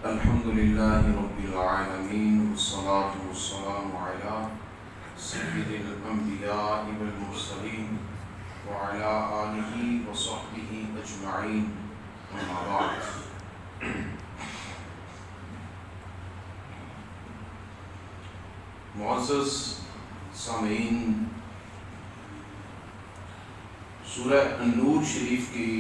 الحمد للہ رب العالمین والصلاة والسلام علی سید الانبیاء والمرسلین وعلی آلہ وصحبہ اجمعین اما بعد۔ معزز سامعین، سورہ النور شریف کی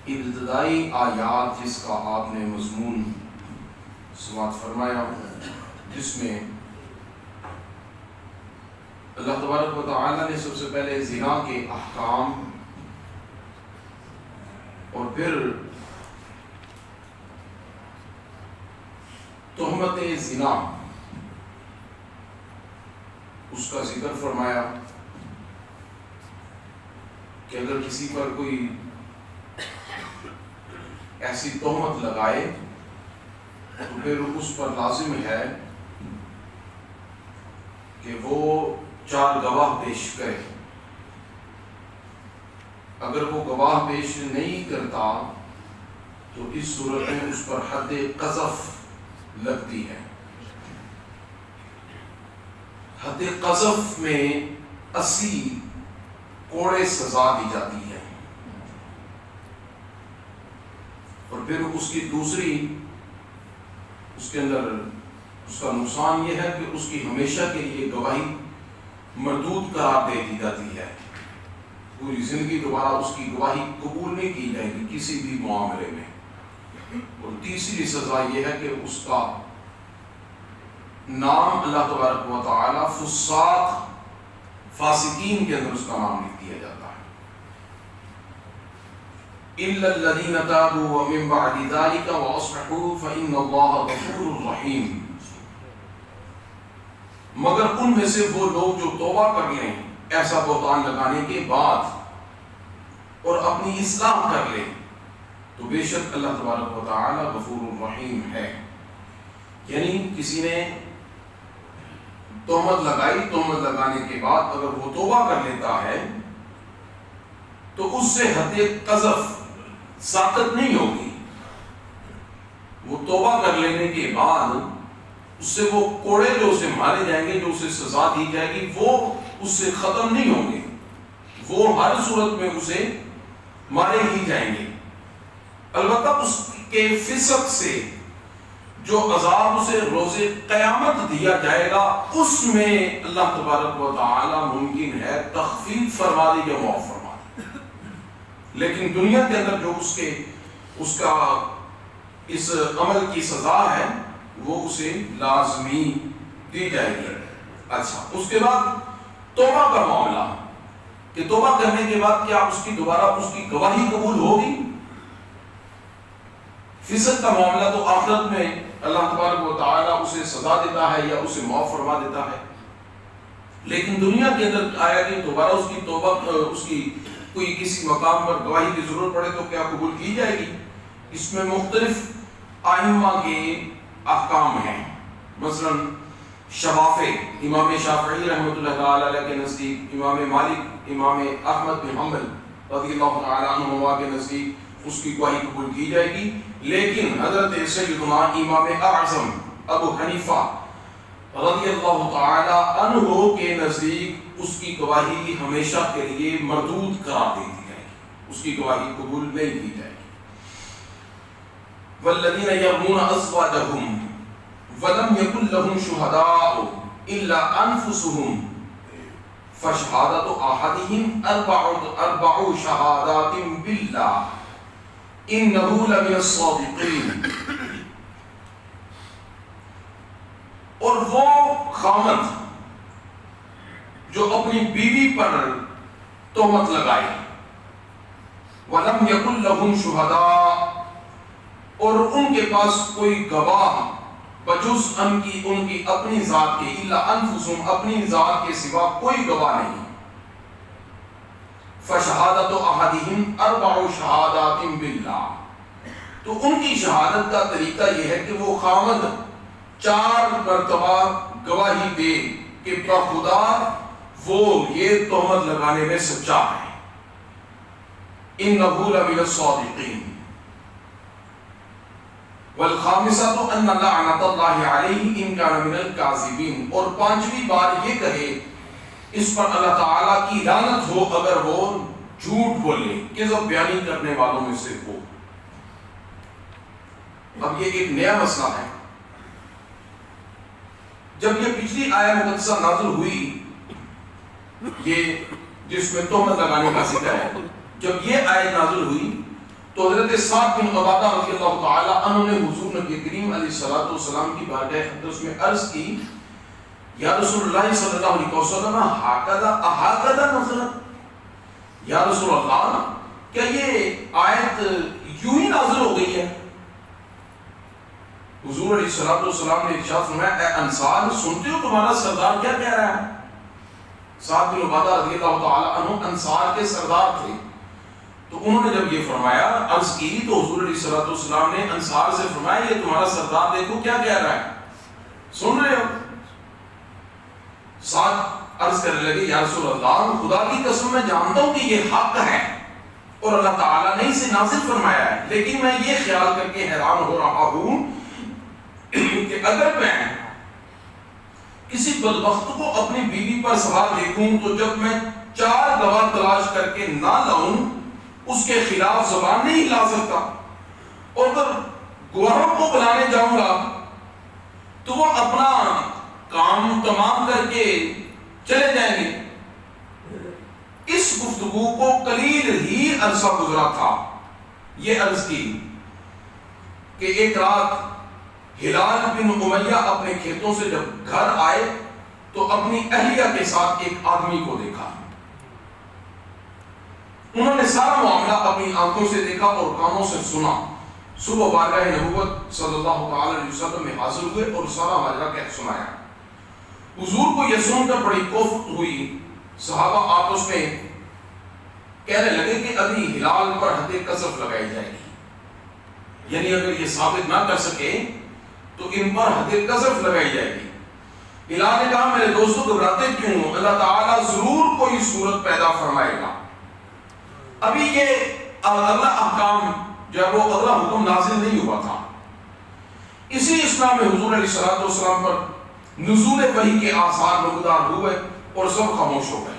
ابتدائی آیات جس کا آپ نے مضمون سماعت فرمایا، جس میں اللہ تبارک و تعالی نے سب سے پہلے زنا کے احکام اور پھر تہمت زنا اس کا ذکر فرمایا کہ اگر کسی پر کوئی ایسی تہمت لگائے تو پھر اس پر لازم ہے کہ وہ 4 گواہ پیش کرے۔ اگر وہ گواہ پیش نہیں کرتا تو اس صورت میں اس پر حد قذف لگتی ہے۔ حد قذف میں 80 کوڑے سزا دی جاتی ہے، اور پھر اس کی دوسری اس کے اندر اس کا نقصان یہ ہے کہ اس کی ہمیشہ کے لیے گواہی مردود قرار دے دی جاتی ہے، پوری زندگی دوبارہ اس کی گواہی قبول نہیں کی جائے گی کسی بھی معاملے میں۔ اور تیسری سزا یہ ہے کہ اس کا نام اللہ تبارک و تعالی فساق فاسقین کے اندر اس کا نام لکھ دیا جاتا ہے۔ إِلَّا الَّذِينَ تَابُوا وَمِن بَعْدِ ذَلِكَ وَأَصْلَحُوا فَإِنَّ اللَّهَ غَفُورٌ رَحِيمٌ، مگر ان میں سے وہ لوگ جو توبہ کر لیں ایسا بہتان لگانے کے بعد اور اپنی اصلاح کر لیں تو بے شک اللہ تبارک و تعالی غفور الرحیم ہے۔ یعنی کسی نے تہمت لگائی، تہمت لگانے کے بعد اگر وہ توبہ کر لیتا ہے تو اس سے حد قذف ساقط نہیں ہوگی۔ وہ توبہ کر لینے کے بعد اس سے وہ کوڑے جو اسے مارے جائیں گے، جو اسے سزا دی جائے گی، وہ اس سے ختم نہیں ہوں گے، وہ ہر صورت میں اسے مارے ہی جائیں گے۔ البتہ اس کے فسق سے جو عذاب اسے روز قیامت دیا جائے گا، اس میں اللہ تبارک و تعالی ممکن ہے تخفیف فرما دے یا معاف فرما دے، لیکن دنیا کے اندر جو اس کا اس عمل کی سزا ہے وہ اسے لازمی دی جائے گی۔ اچھا، اس کے بعد توبہ کا معاملہ کہ توبہ کرنے کے بعد کیا اس کی دوبارہ اس کی گواہی قبول ہوگی؟ فسق کا معاملہ تو آخرت میں اللہ تبارک و تعالیٰ اسے سزا دیتا ہے یا اسے معاف فرما دیتا ہے، لیکن دنیا کے اندر آیا کہ دوبارہ اس کی توبہ اس کی کوئی کسی مقام پر گواہی کی ضرورت پڑے تو کیا قبول کی جائے گی؟ اس میں مختلف ائمہ کے احکام ہیں۔ مثلا شفافے، امام شافعی رحمۃ اللہ تعالی علیہ کے نزدیک، امام مالک، امام احمد بن حنبل رضی اللہ تعالی عنہما کے نزدیک اس کی گواہی قبول کی جائے گی، لیکن حضرت سیدنا امام اعظم ابو حنیفہ رضی اللہ تعالی عنہ کے نزدیک اس کی گواہی ہمیشہ کے لیے مردود قرار دے دی جائے گی، اس کی گواہی قبول نہیں کی جائے گی۔ والذین یرمون ازواجہم ولم یکن لہم شہداء الا انفسہم فشہادۃ احدہم اربع شہادات باللہ انہ لمن الصادقین۔ اور وہ خامند جو اپنی بیوی پر تہمت لگائے، وَلَمْ يَكُنْ لَهُمْ شُهَدَاء، اور ان کے پاس کوئی گواہ بجز ان کی اپنی ذات کے، اِلَّا أَنفُسُهُمْ، اپنی ذات کے سوا کوئی گواہ نہیں، فَشَهَادَةُ أَحَدِهِمْ أَرْبَعُ شَهَادَاتٍ بِاللَّهِ، تو ان کی شہادت کا طریقہ یہ ہے کہ وہ خامد 4 مرتبہ گواہی دے کہ بخدا وہ یہ تہمت لگانے میں سچا ہے، انہ لمن الصادقین، والخامسۃ ان لعنۃ اللہ علیہ ان کان من الکاذبین، اور پانچویں بار یہ کہے اس پر اللہ تعالیٰ کی لعنت ہو اگر وہ جھوٹ بولے، کذب بیانی کرنے والوں میں سے ہو۔ اب یہ ایک نیا مسئلہ ہے۔ جب یہ پچھلی آیہ مقدسہ نازل ہوئی، یہ جس میں تہمت لگانے کا ذکر ہے، جب یہ آیت نازل ہوئی تو حضرت سعد بن عبادہ رضی اللہ تعالی عنہ نے حضور نبی کریم علیہ الصلوۃ والسلام کی بارگاہ اقدس میں عرض کی، یا رسول اللہ صلی اللہ علیہ وسلم ہکذا نزلت، یا رسول اللہ کیا یہ آیت یوں ہی نازل ہو گئی ہے؟ حضور علیہ الصلوۃ والسلام نے ارشاد فرمایا، اے انصار سنتے ہو تمہارا سردار کیا کہہ رہا ہے؟ سعد بن عبادہ رضی اللہ تعالی عنہ انصار کے سردار تھے، تو انہوں نے جب یہ فرمایا عرض کی تو حضور علیہ الصلوۃ والسلام نے انصار سے فرمایا، یہ تمہارا سردار دیکھو کیا کہہ رہا ہے، سن رہے ہو؟ سعد عرض کرنے لگے، یا رسول اللہ خدا کی قسم میں جانتا ہوں کہ یہ حق ہے اور اللہ تعالیٰ نے اسے نازل فرمایا ہے، لیکن میں یہ خیال کر کے حیران ہو رہا ہوں کہ اگر میں کسی بدبخت کو اپنی بیوی پر سوار دیکھوں تو جب میں 4 گواہ تلاش کر کے نہ لاؤں اس کے خلاف زبان نہیں ہلا سکتا، اور اگر گواہوں کو بلانے جاؤں گا تو وہ اپنا کام تمام کر کے چلے جائیں گے۔ اس گفتگو کو قلیل ہی عرصہ گزرا تھا، یہ عرض کی کہ ایک رات ہلال بن امیہ اپنے کھیتوں سے جب گھر آئے تو اپنی اہلیہ کے ساتھ ایک آدمی کو دیکھا۔ انہوں نے سارا معاملہ اپنی آنکھوں سے دیکھا اور کانوں سے سنا۔ صبح بارگاہ نبوت صلی اللہ تعالی علیہ وسلم میں حاضر ہوئے اور سارا ماجرا کہہ سنایا۔ حضور کو یہ سن کر بڑی کوفت ہوئی، صحابہ آپس میں کہنے لگے کہ ابھی ہلال پر حد قذف لگائی جائے گی، یعنی اگر یہ ثابت نہ کر سکے تو ان پر حد قذف لگائی جائے گی۔ ہلال نے کہا، میرے دوستو گھبراتے کیوں ہو، اللہ تعالیٰ ضرور کوئی صورت پیدا فرمائے گا۔ ابھی یہ اگلا احکام جو ہے وہ اگلا حکم نازل نہیں ہوا تھا۔ اسی اسلام میں حضور علیہ الصلوۃ والسلام پر نزول وحی کے آثار نمودار ہوئے اور سب خاموش ہو گئے۔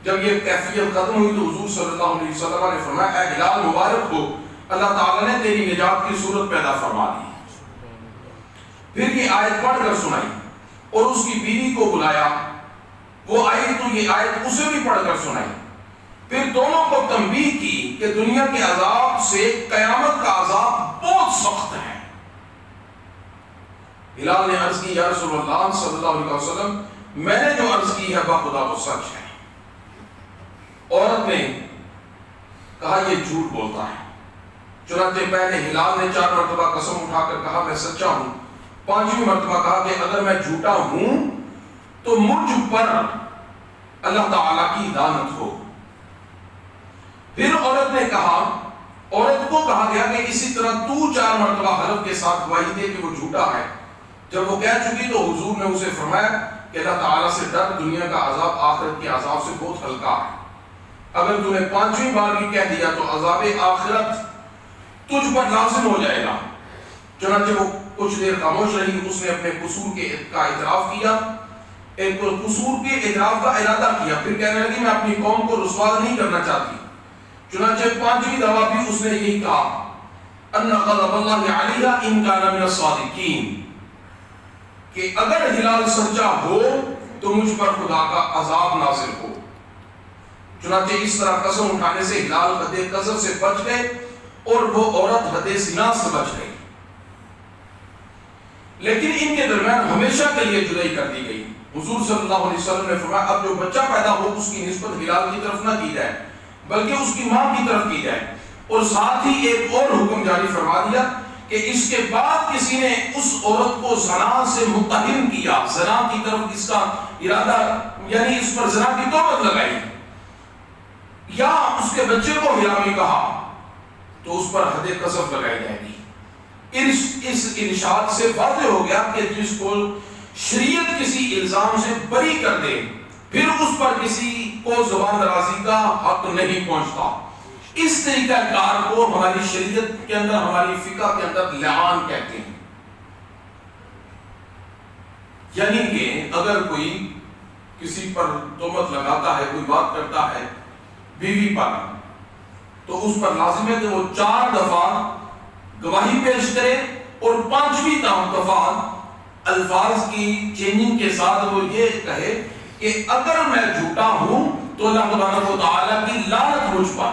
جب یہ کیفیت ختم ہوئی تو حضور صلی اللہ علیہ وسلم نے فرمایا، اے ہلال مبارک ہو، اللہ تعالیٰ نے تیری نجات کی صورت پیدا فرما دی۔ پھر یہ آیت پڑھ کر سنائی اور اس کی بیوی کو بلایا، وہ آئی تو یہ آیت اسے بھی پڑھ کر سنائی۔ پھر دونوں کو تنبیہ کی کہ دنیا کے عذاب سے قیامت کا عذاب بہت سخت ہے۔ ہلال نے عرض کی، یا رسول اللہ صلی اللہ علیہ وسلم میں نے جو عرض کی ہے بخدا وہ سچ ہے۔ عورت نے کہا یہ جھوٹ بولتا ہے۔ چنانچہ پہلے ہلال نے 4 مرتبہ قسم اٹھا کر کہا میں سچا ہوں، 5ویں مرتبہ کہا کہ اگر میں جھوٹا ہوں تو مجھ پر اللہ تعالیٰ کی لعنت ہو۔ پھر عورت نے کہا، عورت کو کہا گیا کہ اسی طرح تو 4 مرتبہ حلف کے ساتھ گواہی دے کہ وہ جھوٹا ہے۔ جب وہ کہہ چکی تو حضور نے اسے فرمایا کہ اللہ تعالیٰ سے ڈر، دنیا کا عذاب آخرت کے عذاب سے بہت ہلکا ہے۔ اگر تو نے 5ویں بار بھی کہہ دیا تو عذاب آخرت تجھ پر لازم ہو جائے گا۔ چنانچہ وہ کچھ دیر خاموش رہی، اس نے اپنے قصور کا اعتراف کیا، ایک قصور کے اعتراف کا ارادہ کیا، پھر کہنے لگی میں اپنی قوم کو رسوا نہیں کرنا چاہتی۔ چنانچہ 5ویں دفعہ بھی اس نے یہی کہا، ان غضب اللہ علیہ ان کان من الصادقین، کہ اگر ہلال سچا ہو تو مجھ پر خدا کا عذاب نازل ہو۔ چنانچہ اس طرح قسم اٹھانے سے ہلال حد قذف سے بچ گئے اور وہ عورت حد زنا سے بچ گئی، لیکن ان کے درمیان ہمیشہ کے لیے جدائی کر دی گئی۔ حضور صلی اللہ علیہ وسلم نے فرمایا اب جو بچہ پیدا ہو اس کی نسبت ہلال کی طرف نہ کی جائے بلکہ اس کی ماں کی طرف کی جائے، اور ساتھ ہی ایک اور حکم جاری فرما دیا کہ اس کے بعد کسی نے اس عورت کو زنا سے متہم کیا، زنا کی طرف اس کا ارادہ یعنی اس پر زنا کی تہمت لگائی یا اس کے بچے کو حرامی کہا تو اس پر حد قذف لگائی جائے گی۔ اس ارشاد سے واضح ہو گیا کہ جس کو شریعت کسی الزام سے بری کر دے پھر اس پر کسی کو زبان درازی کا حق نہیں پہنچتا۔ اس طریقہ کار کو ہماری شریعت کے اندر، ہماری فقہ کے اندر لعان کہتے ہیں. یعنی کہ اگر کوئی کسی پر تہمت لگاتا ہے، کوئی بات کرتا ہے بیوی پر، تو اس پر لازم ہے کہ وہ 4 دفعہ گواہی پیش کرے اور 5ویں دفعہ الفاظ کی چینجنگ کے ساتھ وہ یہ کہے کہ اگر میں جھوٹا ہوں تو اللہ تبارک و تعالیٰ کی لعنت مجھ پر.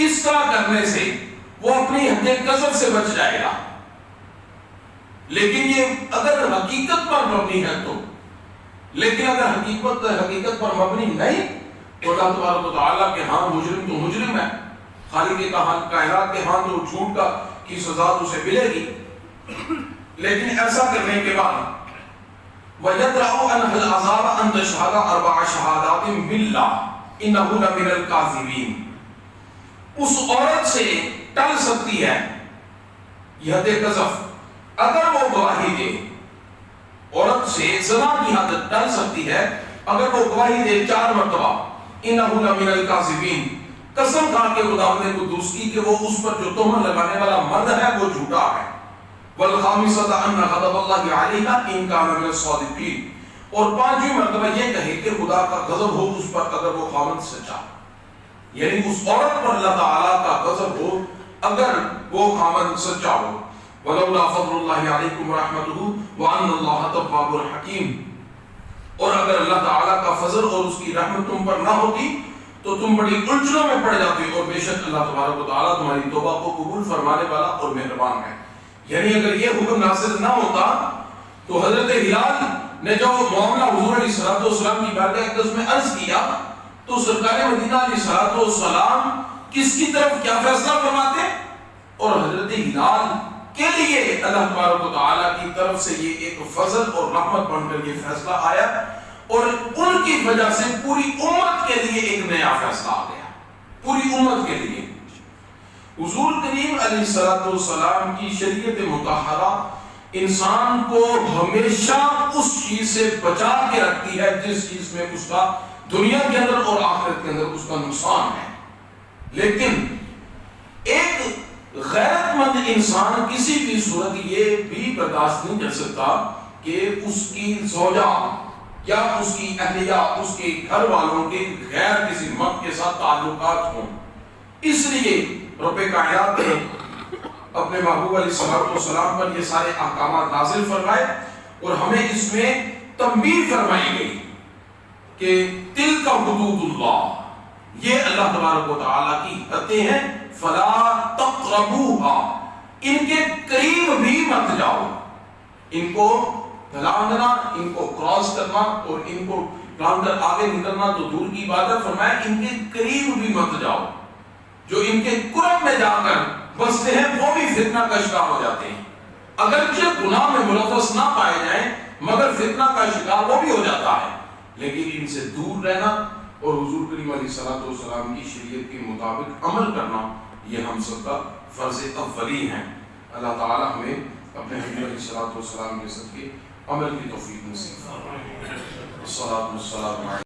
اس طرح کرنے سے وہ اپنی حد قذف سے بچ جائے گا. لیکن یہ اگر حقیقت پر مبنی ہے تو، لیکن اگر حقیقت پر مبنی نہیں تو اللہ تبارک و تعالیٰ کے ہاں مجرم تو مجرم ہے، خالق کائنات کے ہاں تو جھوٹ کی سزا اسے ملے گی. لیکن ایسا کرنے کے بعد وَيَدْرَعُ أَنْهَا الْعَذَابَ أَنْ تَشْهَدَ 4 شَهَادَاتٍ بِاللَّهِ إِنَّهُ لَمِنَ الْكَاذِبِينَ. اس عورت سے ٹل سکتی ہے یہ حد قذف اگر وہ گواہی دے. عورت سے زنا کی حد ٹل سکتی ہے اگر وہ گواہی دے 4 مرتبہ إِنَّهُ لَمِنَ الْكَاذِبِينَ، قسم کھا کے خداوند قدوس کی کہ وہ اس پر جو تہمت لگانے والا مرد ہے وہ جھوٹا ہے. وَالْخَامِسَةَ أَنَّ غَضَبَ اللَّهِ عَلَيْهَا إِنْ كَانَ مِنَ الصَّادِقِينَ، اور 5ویں مرتبہ یہ کہے کہ خدا کا غضب ہو اس پر اگر وہ خاوند سچا، یعنی اس عورت پر اللہ تعالیٰ کا غضب ہو اگر وہ خاوند سچا ہو. وَلَوْلَا فَضْلُ اللَّهِ عَلَيْكُمْ وَرَحْمَتُهُ وَأَنَّ اللَّهَ تَوَّابٌ حَكِيمٌ، اور اگر اللہ تعالیٰ کا فضل اور اس کی رحمت تم پر نہ ہوتی تو تم بڑی الجھنوں میں پڑ جاتے، اور بے شک اللہ تبارک و تعالیٰ تمہاری توبہ کو قبول فرمانے والا اور مہربان ہے. یعنی اگر یہ حکم نازل نہ ہوتا تو حضرت ہلال نے جو معاملہ حضور علیہ الصلوۃ والسلام کی بارگاہ اقدس میں عرض کیا تو سرکار مدینہ علیہ الصلوۃ والسلام کس کی طرف کیا فیصلہ فرماتے، اور حضرت ہلال کے لیے اللہ تبارک و تعالیٰ کی طرف سے یہ ایک فضل اور رحمت بن کر یہ فیصلہ آیا، اور ان کی وجہ سے پوری امت کے لیے ایک نیا فیصلہ آ گیا، پوری امت کے لیے. حضور کریم علیہ الصلوۃ والسلام کی شریعت مطہرہ انسان کو ہمیشہ اس چیز سے بچا کے رکھتی ہے جس چیز میں اس کا دنیا کے اندر اور آخرت کے اندر اس کا نقصان ہے. لیکن ایک غیرت مند انسان کسی بھی صورت یہ بھی برداشت نہیں کر سکتا کہ اس کی زوجہ یا اس کی اہلیہ، اس کے گھر والوں کے غیر کسی مرد کے ساتھ تعلقات ہوں. اس لیے رب کائنات نے اپنے محبوب علیہ الصلوۃ والسلام پر یہ سارے احکامات نازل فرمائے، اور ہمیں اس میں تنبیہ فرمائی گئی کہ تلک حدود اللہ، یہ اللہ تبارک و تعالیٰ کی حدیں ہیں، فلا تقربوها، ان کے قریب بھی مت جاؤ. ان کو لانگنا، ان کو کراس کرنا اور ان کو لانگ کر آگے نکلنا تو دور کی بات ہے. فرمایا ان کے قریب بھی مت جاؤ. جو ان کے قرب میں جا کر بستے ہیں وہ بھی فتنہ کا شکار ہو جاتے ہیں، اگرچہ گناہ میں ملوث نہ پائے جائیں مگر فتنہ کا شکار وہ بھی ہو جاتا ہے. لیکن ان سے دور رہنا اور حضور کریم علیہ الصلوۃ والسلام کی شریعت کے مطابق عمل کرنا یہ ہم سب کا فرض اولی ہے. اللہ تعالیٰ ہمیں اپنے حبیب علیہ الصلوۃ والسلام کے صدقے عمل کی توفیق نصیب فرمائے. الصلاۃ والسلام علیہ